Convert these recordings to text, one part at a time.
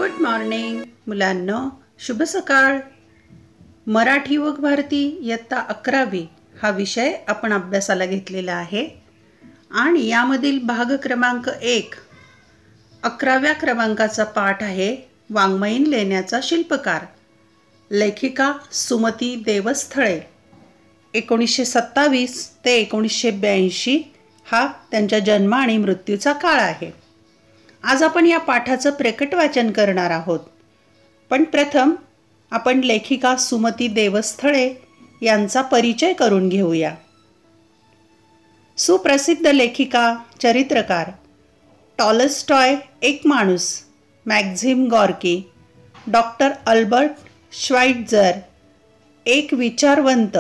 Good morning मुलांनो, शुभ सकाळ. मराठी व भारती इयत्ता 11वी हा विषय आपण अभ्यासाला घेतलेला आहे आणि यामधील भाग क्रमांक 1 11व्या क्रमांकाचा पाठ आहे वाङ्मयीन लेण्याचा शिल्पकार. लेखिका सुमती देवस्थळे. 1927 ते 1982 हा त्यांच्या जन्म आणि मृत्यूचा काळ आहे. आज आपण या पाठाचं प्रकट वाचन करणार आहोत. पण प्रथम आपण लेखिका सुमती देवस्थळे यांचा परिचय करून घेऊया. सुप्रसिद्ध लेखिका, चरित्रकार. टॉलस्टॉय एक माणूस, मॅक्झिम गॉर्की, डॉक्टर अल्बर्ट श्वाइट्झर एक विचारवंत,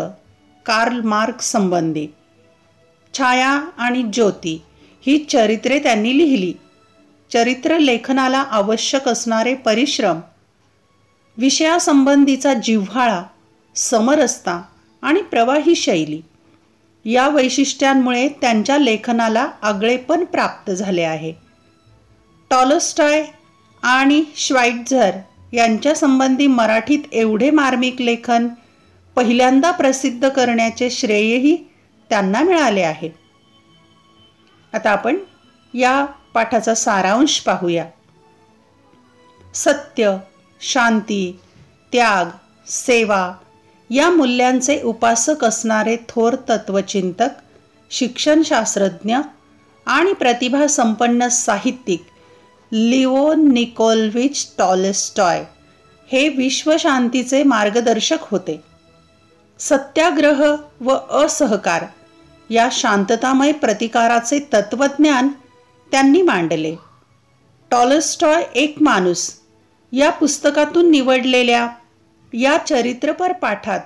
कार्ल मार्क्स संबंधी. छाया आणि ज्योती ही चरित्रे त्यांनी लिहिली. चरित्र लेखनाला आवश्यक असणारे परिश्रम, विषयासंबंधीचा जिव्हाळा, समरसता आणि प्रवाही शैली या वैशिष्ट्यांमुळे त्यांच्या लेखनाला आगळेपण प्राप्त झाले आहे. टॉलस्टॉय आणि श्वाइट्झर यांच्या संबंधी मराठीत एवढे मार्मिक लेखन पहिल्यांदा प्रसिद्ध करण्याचे श्रेयही त्यांना मिळाले आहे. आता आपण या पाठाचा सारांश पाहूया. सत्य, शांती, त्याग, सेवा या मूल्यांचे उपासक असणारे थोर तत्वचिंतक, शिक्षणशास्त्रज्ञ आणि प्रतिभासंपन्न साहित्यिक लिओ निकोलविच टॉलस्टॉय हे विश्वशांतीचे मार्गदर्शक होते. सत्याग्रह व असहकार या शांततामय प्रतिकाराचे तत्वज्ञान त्यांनी मांडले. टॉलस्टॉय एक माणूस या पुस्तकातून निवडलेल्या या चरित्रपर पाठात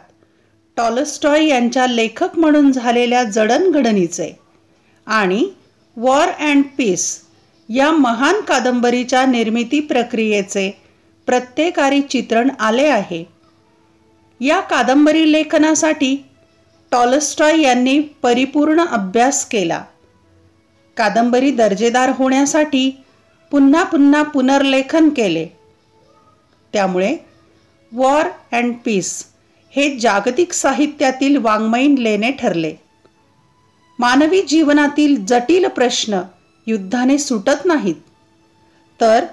टॉलस्टॉय यांच्या लेखक म्हणून झालेल्या जडणघडणीचे आणि वॉर अँड पीस या महान कादंबरीच्या निर्मिती प्रक्रियेचे प्रत्येकारी चित्रण आले आहे. या कादंबरी लेखनासाठी टॉलस्टॉय यांनी परिपूर्ण अभ्यास केला. कादंबरी दर्जेदार होण्यासाठी पुन्हा पुन्हा पुनर्लेखन केले. त्यामुळे वॉर अँड पीस हे जागतिक साहित्यातील वाङ्मयीन लेणे ठरले. मानवी जीवनातील जटिल प्रश्न युद्धाने सुटत नाहीत, तर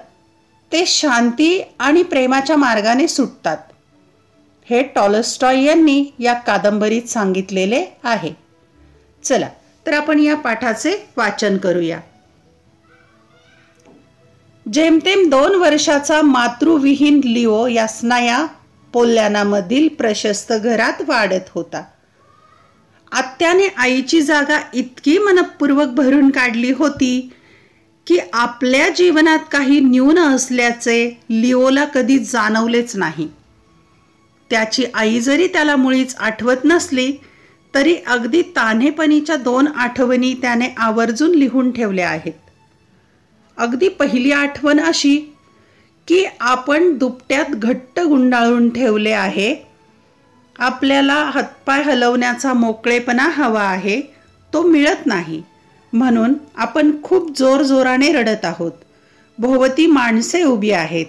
ते शांती आणि प्रेमाच्या मार्गाने सुटतात, हे टॉलस्टॉय यांनी या कादंबरीत सांगितलेले आहे. चला तर आपण या पाठाचे वाचन करूया. जेमतेम 2 वर्षाचा मातृविहीन लिओ यास्नाया पोल्यानामधील प्रशस्त घरात वाढत होता. आत्याने आईची जागा इतकी मनपूर्वक भरून काढली होती की आपल्या जीवनात काही न्यून असल्याचे लिओला कधी जाणवलेच नाही. त्याची आई जरी त्याला मुळीच आठवत नसली तरी अगदी तान्हेपणीच्या 2 आठवणी त्याने आवर्जून लिहून ठेवल्या आहेत. अगदी पहिली आठवण अशी की आपण दुपट्यात घट्ट गुंडाळून ठेवले आहे, आपल्याला हातपाय हलवण्याचा मोकळेपणा हवा आहे, तो मिळत नाही, म्हणून आपण खूप जोरजोराने रडत आहोत. भोवती माणसे उभी आहेत,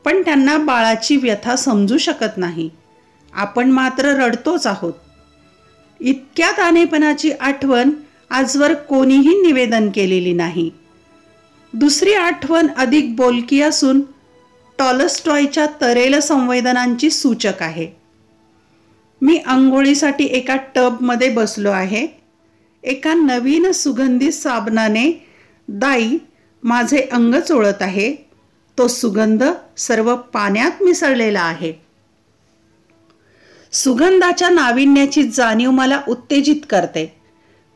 पण त्यांना बाळाची व्यथा समजू शकत नाही. आपण मात्र रडतोच आहोत. इतक्या तान्हेपणाची आठवण आजवर कोणीही निवेदन केलेली नाही. दुसरी आठवण अधिक बोलकी असून टॉलस्टॉयच्या तरेल संवेदनांची सूचक आहे. मी अंघोळीसाठी एका टबमध्ये बसलो आहे. एका नवीन सुगंधित साबणाने दाई माझे अंग चोळत आहे. तो सुगंध सर्व पाण्यात मिसळलेला आहे. सुगंधाच्या नाविन्याची जाणीव मला उत्तेजित करते.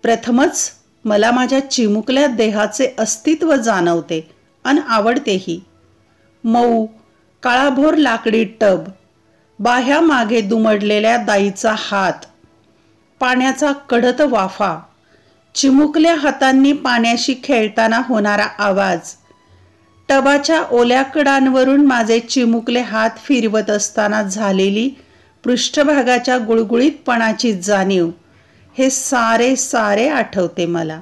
प्रथमच मला माझ्या चिमुकल्या देहाचे अस्तित्व जाणवते आणि आवडतेही. मऊ काळाभोर लाकडी टब, बाह्यामागे दुमडलेल्या दाईचा हात, पाण्याचा कडत वाफा, चिमुकल्या हातांनी पाण्याशी खेळताना होणारा आवाज, टबाच्या ओल्या कडांवरून माझे चिमुकले हात फिरवत असताना झालेली पृष्ठभागाच्या गुळगुळीतपणाची जाणीव, हे सारे सारे आठवते मला.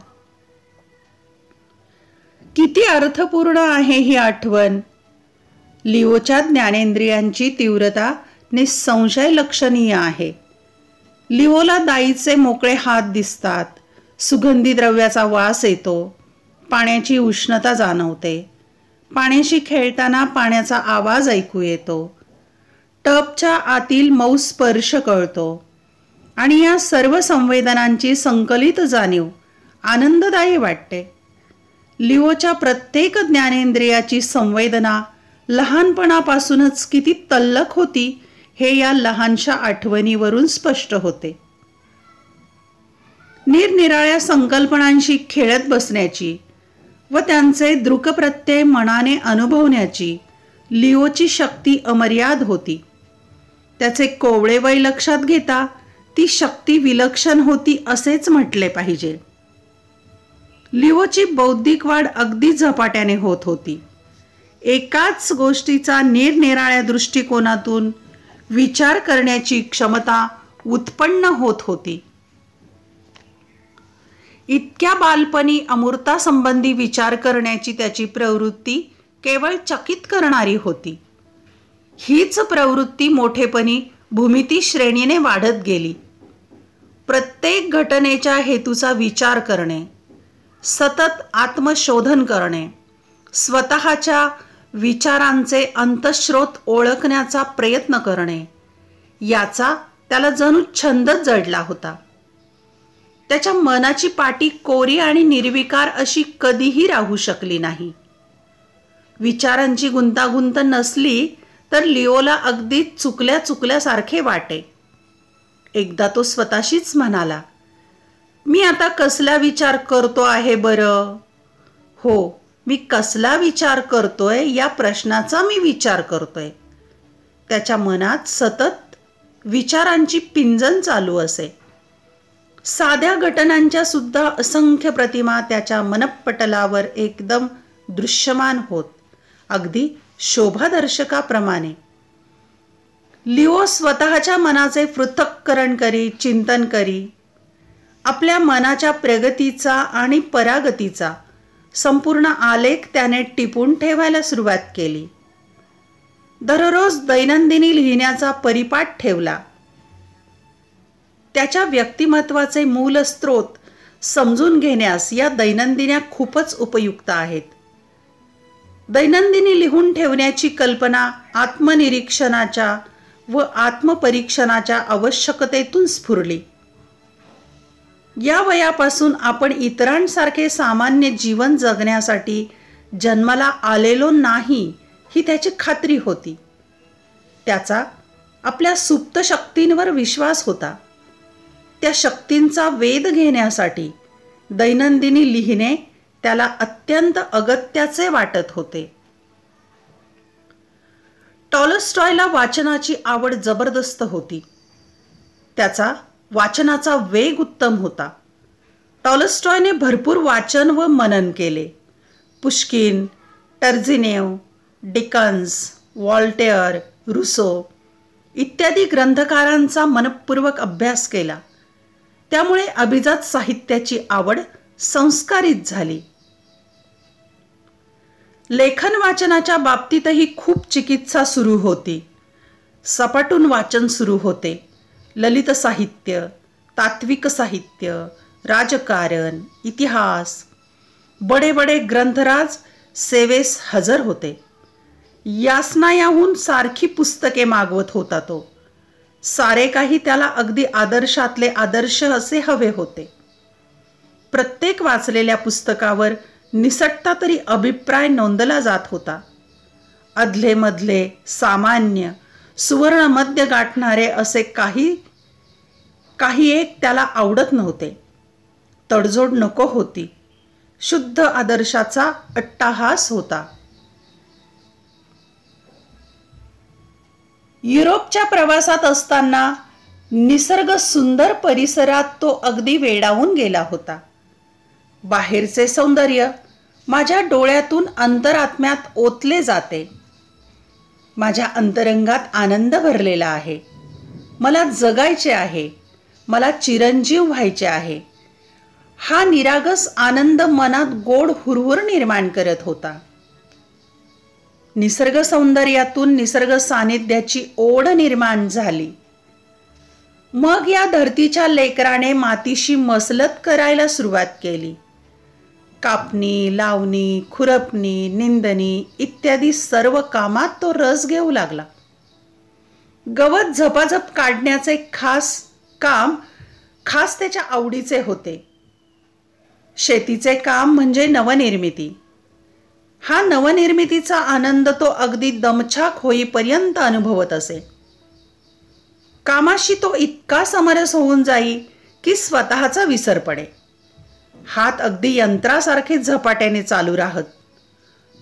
किती अर्थपूर्ण आहे ही आठवण. लिओच्या ज्ञानेंद्रियांची तीव्रता निसंशय लक्षणीय आहे. लिओला दाईचे मोकळे हात दिसतात, सुगंधी द्रव्याचा वास येतो, पाण्याची उष्णता जाणवते, पाण्याशी खेळताना पाण्याचा आवाज ऐकू येतो, टबच्या आतील मऊ स्पर्श कळतो आणि या सर्व संवेदनांची संकलित जाणीव आनंददायी वाटते. लिओच्या प्रत्येक ज्ञानेंद्रियाची संवेदना लहानपणापासूनच किती तल्लख होती हे या लहानशा आठवणीवरून स्पष्ट होते. निरनिराळ्या संकल्पनांशी खेळत बसण्याची व त्यांचे दृक्प्रत्यय मनाने अनुभवण्याची लिओची शक्ती अमर्याद होती. त्याचे कोवळे वय लक्षात घेता ती शक्ती विलक्षण होती असेच म्हटले पाहिजे. लिओची बौद्धिक वाढ अगदी झपाट्याने होत होती. एकाच गोष्टीचा निरनिराळ्या दृष्टिकोनातून विचार करण्याची क्षमता उत्पन्न होत होती. इतक्या बालपणी अमूर्तासंबंधी विचार करण्याची त्याची प्रवृत्ती केवळ चकित करणारी होती. हीच प्रवृत्ती मोठेपणी भूमिती श्रेणीने वाढत गेली. प्रत्येक घटनेच्या हेतूचा विचार करणे, सतत आत्मशोधन करणे, स्वतःच्या विचारांचे अंतःस्रोत ओळखण्याचा प्रयत्न करणे, याचा त्याला जणू छंदच जडला होता. त्याच्या मनाची पाटी कोरी आणि निर्विकार अशी कधीही राहू शकली नाही. विचारांची गुंतागुंत नसली तर लिओला अगदी चुकल्यासारखे वाटे. एकदा तो स्वतःशीच म्हणाला, मी आता कसला विचार करतो आहे बरं? हो, मी कसला विचार करतोय या प्रश्नाचा मी विचार करतोय. त्याच्या मनात सतत विचारांची पिंजण चालू असे. साध्या घटनांच्या सुद्धा असंख्य प्रतिमा त्याच्या मनपटलावर एकदम दृश्यमान होत, अगदी शोभादर्शकाप्रमाणे. लिओ स्वतःच्या मनाचे पृथक्करण करी, चिंतन करी. आपल्या मनाच्या प्रगतीचा आणि परागतीचा संपूर्ण आलेख त्याने टिपून ठेवायला सुरुवात केली. दररोज दैनंदिनी लिहिण्याचा परिपाठ ठेवला. त्याच्या व्यक्तिमत्वाचे मूल स्रोत समजून घेण्यास या दैनंदिन्या खूपच उपयुक्त आहेत. दैनंदिनी लिहून ठेवण्याची कल्पना आत्मनिरीक्षणाच्या व आत्मपरीक्षणाच्या आवश्यकतेतून स्फुरली. या वयापासून आपण इतरांसारखे सामान्य जीवन जगण्यासाठी जन्माला आलेलो नाही ही त्याची खात्री होती. त्याचा आपल्या सुप्त शक्तींवर विश्वास होता. त्या शक्तींचा वेध घेण्यासाठी दैनंदिनी लिहिणे त्याला अत्यंत अगत्याचे वाटत होते. टॉलस्टॉयला वाचनाची आवड जबरदस्त होती. त्याचा वाचनाचा वेग उत्तम होता. टॉलस्टॉयने भरपूर वाचन व मनन केले. पुश्किन, टर्झेनेव, डिकन्स, व्हॉल्टेअर, रुसो इत्यादी ग्रंथकारांचा मनपूर्वक अभ्यास केला. त्यामुळे अभिजात साहित्याची आवड संस्कारित झाली. लेखन वाचनाच्या बाबतीतही खूप चिकित्सा सुरू होती. सपाटून वाचन सुरू होते. ललित साहित्य, तात्विक साहित्य, राजकारण, इतिहास, बडे बडे ग्रंथराज सेवेस हजर होते. यासनायाहून सारखी पुस्तके मागवत होता तो. सारे काही त्याला अगदी आदर्शातले आदर्श असे हवे होते. प्रत्येक वाचलेल्या पुस्तकावर निसटता तरी अभिप्राय नोंदला जात होता. अधलेमधले सामान्य सुवर्ण मध्य गाठणारे असे काही एक त्याला आवडत नव्हते. तडजोड नको होती. शुद्ध आदर्शाचा अट्टाहास होता. युरोपच्या प्रवासात असताना निसर्ग सुंदर परिसरात तो अगदी वेडावून गेला होता. बाहेरचे सौंदर्य माझ्या डोळ्यातून अंतरात्म्यात ओतले जाते. माझ्या अंतरंगात आनंद भरलेला आहे. मला जगायचे आहे. मला चिरंजीव व्हायचे आहे. हा निरागस आनंद मनात गोड हुरहुर निर्माण करत होता. निसर्ग सौंदर्यातून निसर्ग सानिध्याची ओढ निर्माण झाली. मग या धरतीच्या लेकराने मातीशी मसलत करायला सुरुवात केली. कापणी, लावणी, खुरपणी, निंदणी इत्यादी सर्व कामात तो रस घेऊ लागला. गवत झपाझप काढण्याचे काम खास त्याच्या आवडीचे होते. शेतीचे काम म्हणजे नवनिर्मिती. हा नवनिर्मितीचा आनंद तो अगदी दमछाक होईपर्यंत अनुभवत असे. कामाशी तो इतका समरस होऊन जाई की स्वतःचा विसर पडे. हात अगदी यंत्रासारखे झपाट्याने चालू राहत.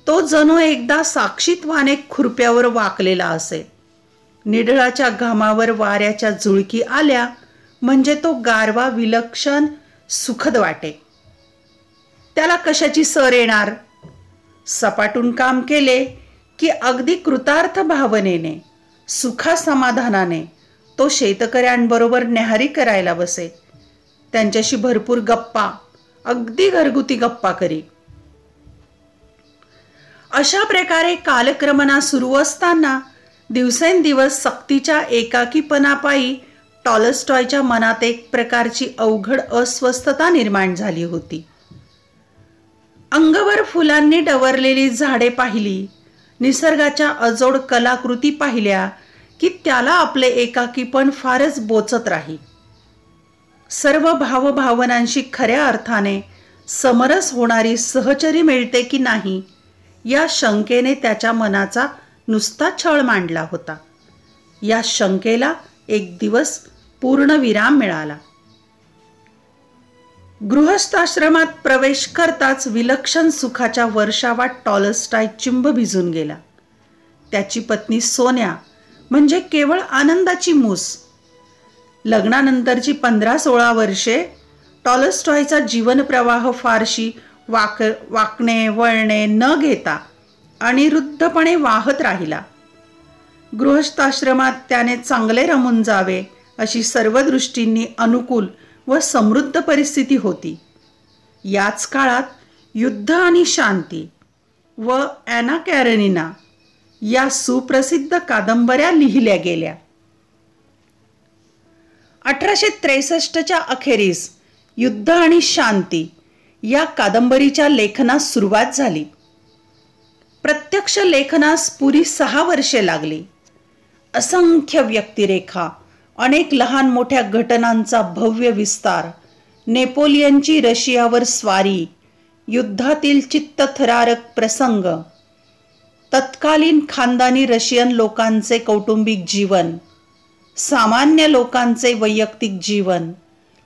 तो जणू एकदा साक्षीत्वाने खुरप्यावर वाकलेला असे. निढळाच्या घामावर वाऱ्याच्या झुळकी आल्या म्हणजे तो गारवा विलक्षण सुखद वाटे. त्याला कशाची सर येणार. सपाटून काम केले की अगदी कृतार्थ भावनेने, सुखासमाधानाने तो शेतकऱ्यांबरोबर न्याहारी करायला बसे. त्यांच्याशी भरपूर गप्पा, अगदी घरगुती गप्पा करी. अशा प्रकारे कालक्रमणा सुरू असताना दिवसेंदिवस सक्तीच्या एकाकीपणापायी टॉलस्टॉयच्या मनात एक प्रकारची अवघड अस्वस्थता निर्माण झाली होती. अंगभर फुलांनी डवरलेली झाडे पाहिली, निसर्गाच्या अजोड कलाकृती पाहिल्या की त्याला आपले एकाकीपण फारच बोचत राही. सर्व भावभावनांशी खऱ्या अर्थाने समरस होणारी सहचरी मिळते की नाही या शंकेने त्याच्या मनाचा नुसता छळ मांडला होता. या शंकेला एक दिवस पूर्ण विराम मिळाला. गृहस्थाश्रमात प्रवेश करताच विलक्षण सुखाच्या वर्षावात टॉलस्टॉय चिंब भिजून गेला. त्याची पत्नी सोन्या म्हणजे केवळ आनंदाची मूस. लग्नानंतरची 15-16 वर्षे टॉलस्टॉयचा जीवनप्रवाह फारशी वाकणे वळणे न घेता अनिरुद्धपणे वाहत राहिला. गृहस्थाश्रमात त्याने चांगले रमून जावे अशी सर्व दृष्टींनी अनुकूल व समृद्ध परिस्थिती होती. याच काळात युद्ध आणि शांती व ॲना कॅरेनिना या सुप्रसिद्ध कादंबऱ्या लिहिल्या गेल्या. 1863च्या अखेरीस युद्ध आणि शांती या कादंबरीच्या लेखनास सुरुवात झाली. प्रत्यक्ष लेखनास पुरी 6 वर्षे लागली. असंख्य व्यक्तिरेखा, अनेक लहान मोठ्या घटनांचा भव्य विस्तार, नेपोलियनची रशियावर स्वारी, युद्धातील चित्तथरारक प्रसंग, तत्कालीन खानदानी रशियन लोकांचे कौटुंबिक जीवन, सामान्य लोकांचे वैयक्तिक जीवन,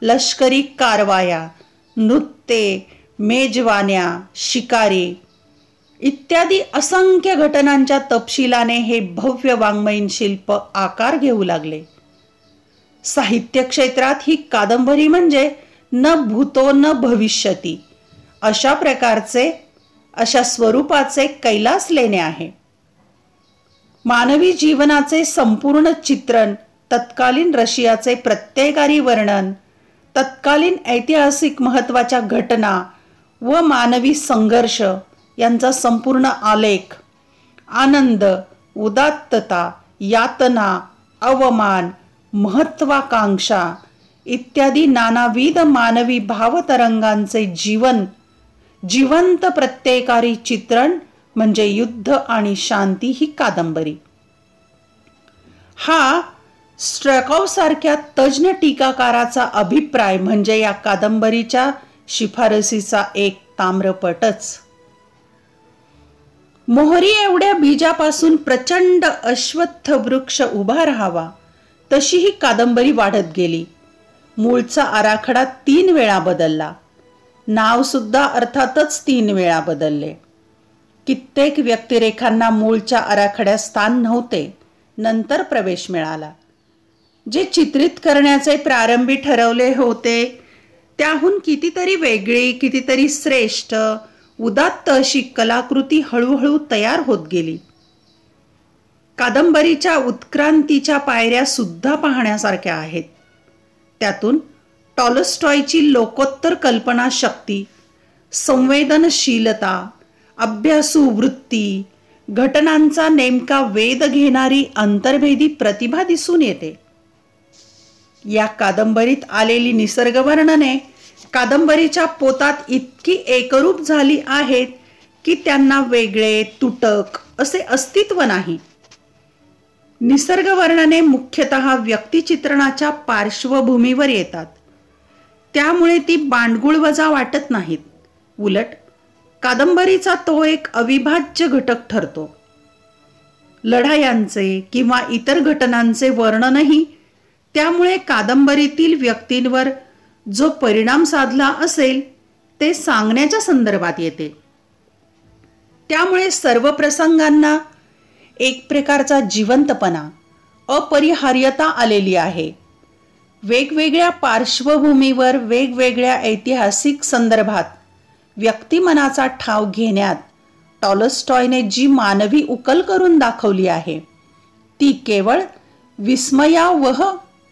लष्करी कारवाया, नृत्ये, मेजवान्या, शिकारी इत्यादी असंख्य घटनांच्या तपशिलाने हे भव्य वाङ्मयीन शिल्प आकार घेऊ लागले. साहित्य क्षेत्रात ही कादंबरी म्हणजे न भूतो न भविष्यती अशा स्वरूपाचे कैलास लेणे आहे. मानवी जीवनाचे संपूर्ण चित्रण, तत्कालीन रशियाचे प्रत्ययकारी वर्णन, तत्कालीन ऐतिहासिक महत्त्वाच्या घटना व मानवी संघर्ष यांचा संपूर्ण आलेख, आनंद, उदात्तता, यातना, अवमान, महत्वाकांक्षा इत्यादी नानाविध मानवी भावतरंगांचे जिवंत प्रत्ययकारी चित्रण म्हणजे युद्ध आणि शांती ही कादंबरी. हा स्ट्रॅकॉव सारख्या तज्ञ टीकाकाराचा अभिप्राय म्हणजे या कादंबरीच्या शिफारसीचा एक ताम्रपटच. मोहरी एवढ्या बीजापासून प्रचंड अश्वत्थ वृक्ष उभा राहावा तशी ही कादंबरी वाढत गेली. मूळचा आराखडा 3 वेळा बदलला. नाव सुद्धा अर्थातच 3 वेळा बदलले. कित्येक व्यक्तिरेखांना मूळच्या आराखड्यात स्थान नव्हते, नंतर प्रवेश मिळाला. जे चित्रित करण्याचे प्रारंभी ठरवले होते त्याहून कितीतरी वेगळी, कितीतरी श्रेष्ठ, उदात्त अशी कलाकृती हळूहळू तयार होत गेली. कादंबरीच्या उत्क्रांतीच्या पायऱ्या सुद्धा पाहण्यासारख्या आहेत. त्यातून टॉलस्टॉयची लोकोत्तर कल्पनाशक्ती, संवेदनशीलता, अभ्यासू वृत्ती, घटनांचा नेमका वेध घेणारी अंतर्भेदी प्रतिभा दिसून येते. या कादंबरीत आलेली निसर्ग वर्णने कादंबरीच्या पोतात इतकी एकरूप झाली आहेत की त्यांना वेगळे तुटक असे अस्तित्व नाही. निसर्ग वर्णने मुख्यतः व्यक्तिचित्रणाच्या पार्श्वभूमीवर येतात, त्यामुळे ती बांडगुळ वजा वाटत नाहीत. उलट कादंबरीचा तो एक अविभाज्य घटक ठरतो. लढायांचे किंवा इतर घटनांचे वर्णनही त्यामुळे कादंबरीतील व्यक्तींवर जो परिणाम साधला असेल ते सांगण्याच्या संदर्भात येते. त्यामुळे सर्व प्रसंगांना एक प्रकारचा जिवंतपणा, अपरिहार्यता आलेली आहे. वेगवेगळ्या पार्श्वभूमीवर वेगवेगळ्या ऐतिहासिक संदर्भात व्यक्तिमनाचा ठाव घेण्यात टॉलस्टॉयने जी मानवी उकल करून दाखवली आहे ती केवळ विस्मयावह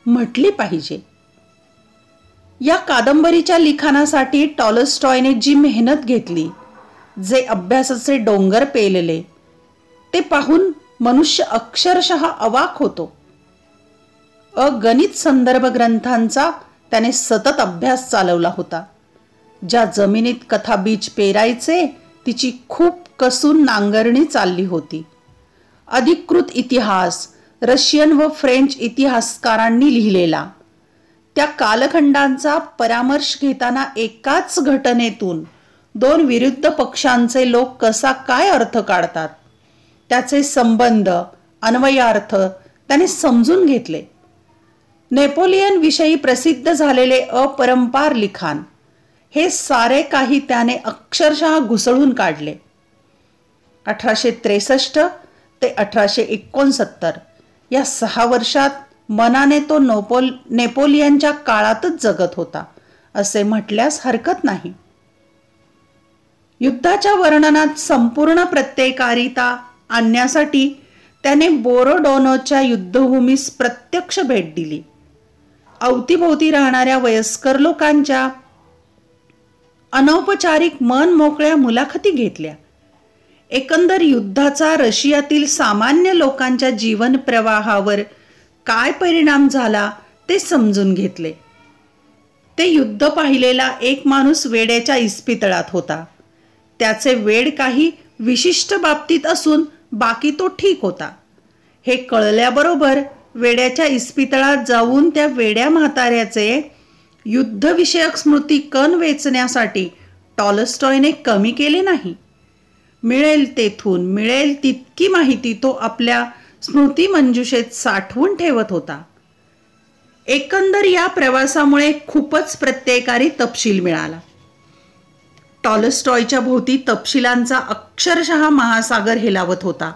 म्हटली पाहिजे. या कादंबरीच्या लिखाणासाठी टॉलस्टॉयने जी मेहनत घेतली, जे अभ्यासाचे डोंगर पेलले, ते पाहून मनुष्य अक्षरशः अवाक होतो. अगणित संदर्भ ग्रंथांचा त्याने सतत अभ्यास चालवला होता. ज्या जमिनीत कथाबीज पेरायचे तिची खूप कसून नांगरणी चालली होती. अधिकृत इतिहास रशियन व फ्रेंच इतिहासकारांनी लिहिलेला, त्या कालखंडांचा परामर्श घेताना एकाच घटनेतून दोन विरुद्ध पक्षांचे लोक कसा काय अर्थ काढतात, त्याचे संबंध अन्वयार्थ त्याने समजून घेतले. नेपोलियन विषयी प्रसिद्ध झालेले अपरंपार लिखाण हे सारे काही त्याने अक्षरशः घुसळून काढले. 1863 ते 1869 या 6 वर्षात मनाने तो नेपोलियनच्या काळातच जगत होता असे म्हटल्यास हरकत नाही. युद्धाच्या वर्णनात संपूर्ण प्रत्येकारिता आणण्यासाठी त्याने बोरोडोनोच्या युद्धभूमीस प्रत्यक्ष भेट दिली. अवतीभोवती राहणाऱ्या वयस्कर लोकांच्या अनौपचारिक मन मोकळ्या मुलाखती घेतल्या. एकंदर युद्धाचा रशियातील सामान्य लोकांच्या जीवन प्रवाहावर काय परिणाम झाला ते समजून घेतले. ते युद्ध पाहिलेला एक माणूस वेड्याच्या इस्पितळात होता. त्याचे वेड काही विशिष्ट बाबतीत असून बाकी तो ठीक होता. हे कळल्याबरोबर वेड्याच्या इस्पितळात जाऊन त्या वेड्या म्हाताऱ्याचे युद्धविषयक स्मृती कण वेचण्यासाठी टॉलस्टॉयने कमी केले नाही. मिळेल तेथून मिळेल तितकी माहिती तो आपल्या स्मृती मंजुषेत साठवून ठेवत होता. एकंदर या प्रवासामुळे खूपच प्रत्येकारी तपशील मिळाला. टॉलस्टॉयच्या भोवती तपशिलांचा अक्षरशः महासागर हेलावत होता.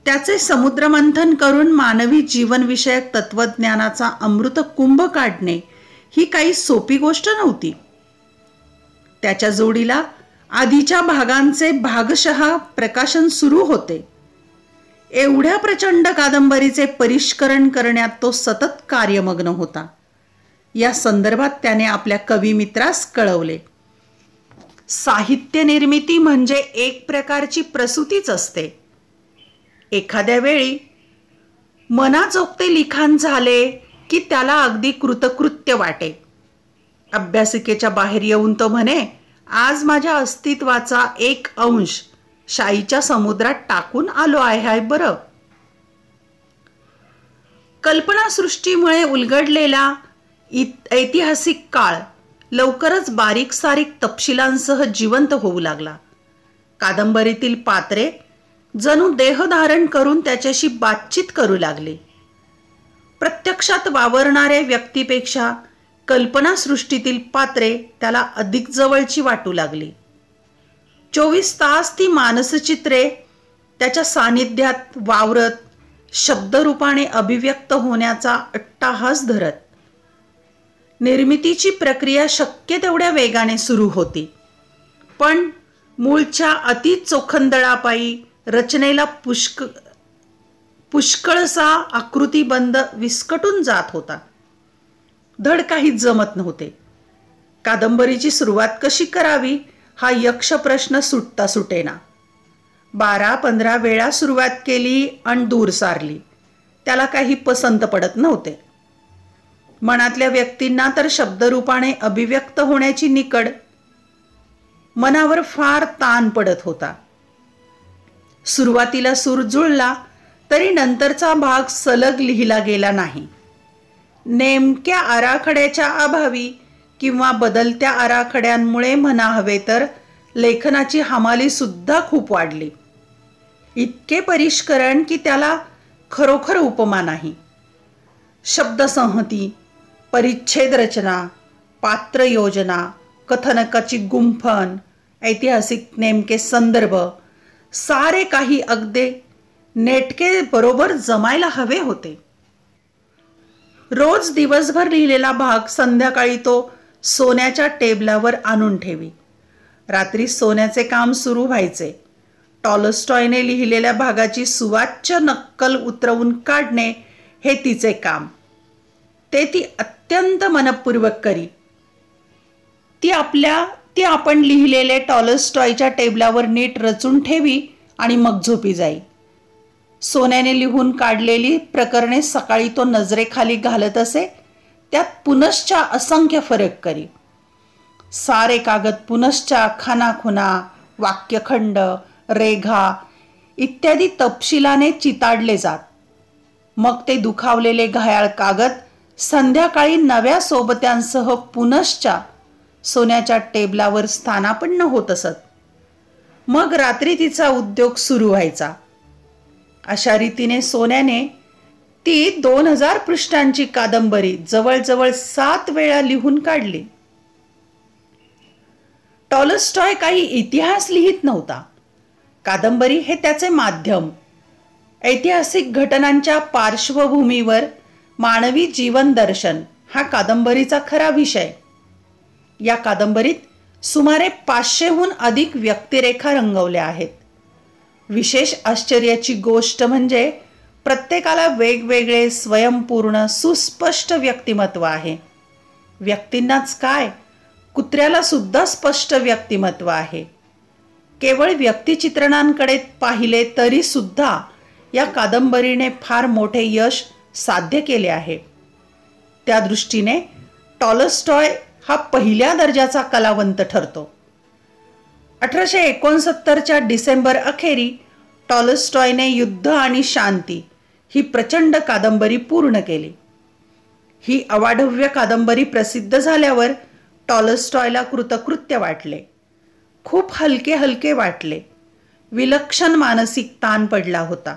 त्याचे समुद्रमंथन करून मानवी जीवनविषयक तत्वज्ञानाचा अमृत कुंभ काढणे ही काही सोपी गोष्ट नव्हती. त्याच्या जोडीला आधीच्या भागांचे भागशः प्रकाशन सुरू होते. एवढ्या प्रचंड कादंबरीचे परिष्करण करण्यात तो सतत कार्यमग्न होता. या संदर्भात त्याने आपल्या कविमित्रास कळवले, साहित्य निर्मिती म्हणजे एक प्रकारची प्रसूतीच असते. एखाद्या वेळी मनाचोक्ते लिखाण झाले की त्याला अगदी कृतकृत्य वाटे. अभ्यासिकेच्या बाहेर येऊन तो म्हणे, आज माझ्या अस्तित्वाचा एक अंश शाईच्या समुद्रात टाकून आलो आहे बरं. कल्पनासृष्टीमुळे उलगडलेला ऐतिहासिक काळ लवकरच बारीक सारीक तपशिलांसह जिवंत होऊ लागला. कादंबरीतील पात्रे जणू देह धारण करून त्याच्याशी बातचीत करू लागले. प्रत्यक्षात वावरणाऱ्या व्यक्तीपेक्षा कल्पनासृष्टीतील पात्रे त्याला अधिक जवळची वाटू लागली. 24 तास ती मानसचित्रे त्याच्या सानिध्यात वावरत शब्दरूपाने अभिव्यक्त होण्याचा अट्टाहास धरत. निर्मितीची प्रक्रिया शक्य तेवढ्या वेगाने सुरू होती, पण मूळच्या अति चोखंदळापायी रचनेला पुष्कळसा आकृतीबंध विस्कटून जात होता. धड काही जमत नव्हते. कादंबरीची सुरुवात कशी करावी हा यक्ष प्रश्न सुटता सुटेना. 12-15 वेळा सुरुवात केली आणि दूर सारली. त्याला काही पसंत पडत नव्हते. मनातल्या व्यक्तींना तर शब्दरूपाने अभिव्यक्त होण्याची निकड. मनावर फार ताण पडत होता. सुरुवातीला सूर जुळला तरी नंतरचा भाग सलग लिहिला गेला नाही. नेमक्या आराखड्याच्या अभावी किंवा बदलत्या आराखड्यांमुळे म्हणा हवे तर लेखनाची हमाली सुद्धा खूप वाढली. इतके परिष्करण की त्याला खरोखर उपमा नाही. शब्दसंहती, परिच्छेद रचना, पात्र योजना, कथनकाची गुंफण, ऐतिहासिक नेमके संदर्भ, सारे काही अगदी नेटके बरोबर जमायला हवे होते. रोज दिवसभर लिहिलेला भाग संध्याकाळी तो सोन्याच्या टेबलावर आणून ठेवी. रात्री सोन्याचे काम सुरू व्हायचे. टॉलस्टॉयने लिहिलेल्या भागाची सुवाच्य नक्कल उतरवून काढणे हे तिचे काम. ते ती अत्यंत मनपूर्वक करी. ती आपण लिहिलेले टॉलस्टॉयच्या टेबलावर नीट रचून ठेवी आणि मग झोपी जाई. सोन्याने लिहून काढलेली प्रकरणे सकाळी तो नजरेखाली घालत असे. त्यात पुनश्च असंख्य फरक करी. सारे कागद पुनश्च खानाखुना, वाक्यखंड, रेघा इत्यादी तपशिलाने चिताडले जात. मग ते दुखावलेले घायाळ कागद संध्याकाळी नव्या सोबत्यांसह पुनश्च सोन्याच्या टेबलावर स्थानापन्न होत असत. मग रात्री तिचा उद्योग सुरू व्हायचा. अशा रीतीने सोन्याने ती 2000 पृष्ठांची कादंबरी जवळजवळ 7 वेळा लिहून काढली. टॉलस्टॉय काही इतिहास लिहित नव्हता. कादंबरी हे त्याचे माध्यम. ऐतिहासिक घटनांच्या पार्श्वभूमीवर मानवी जीवन दर्शन हा कादंबरीचा खरा विषय. या कादंबरीत सुमारे 500हून अधिक व्यक्तिरेखा रंगवल्या आहेत. विशेष आश्चर्याची गोष्ट म्हणजे प्रत्येकाला वेगवेगळे स्वयंपूर्ण सुस्पष्ट व्यक्तिमत्व आहे. व्यक्तींनाच काय, कुत्र्याला सुद्धा स्पष्ट व्यक्तिमत्व आहे. केवळ व्यक्तिचित्रणांकडे पाहिले तरी सुद्धा या कादंबरीने फार मोठे यश साध्य केले आहे. त्या दृष्टीने टॉलस्टॉय हा पहिल्या दर्जाचा कलावंत ठरतो. 1869च्या डिसेंबर अखेरी टॉलस्टॉयने युद्ध आणि शांती ही प्रचंड कादंबरी पूर्ण केली. ही अवाढव्य कादंबरी प्रसिद्ध झाल्यावर टॉलस्टॉयला कृतकृत्य वाटले. खूप हलके हलके वाटले. विलक्षण मानसिक ताण पडला होता.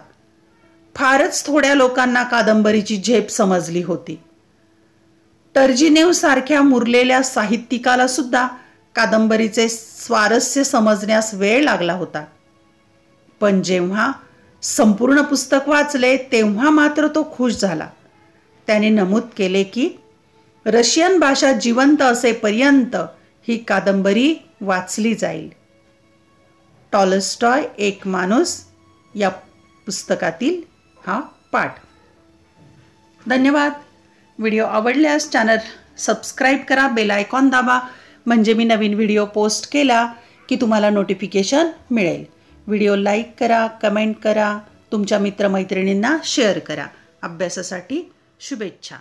फारच थोड्या लोकांना कादंबरीची झेप समजली होती. टर्जिनेव सारख्या मुरलेल्या साहित्यिकाला सुद्धा कादंबरीचे स्वारस्य समजण्यास वेळ लागला होता. पण जेव्हा संपूर्ण पुस्तक वाचले तेव्हा मात्र तो खुश झाला. त्याने नमूद केले की रशियन भाषा जिवंत असेपर्यंत ही कादंबरी वाचली जाईल. टॉलस्टॉय एक माणूस या पुस्तकातील हा पाठ. धन्यवाद. व्हिडिओ आवडल्यास चॅनल सबस्क्राईब करा, बेल आयकॉन दाबा, म्हणजे मी नवीन व्हिडिओ पोस्ट केला की तुम्हाला नोटिफिकेशन मिळेल. व्हिडिओ लाईक करा, कमेंट करा, तुमच्या मित्रमैत्रिणींना शेअर करा. अभ्यासासाठी शुभेच्छा.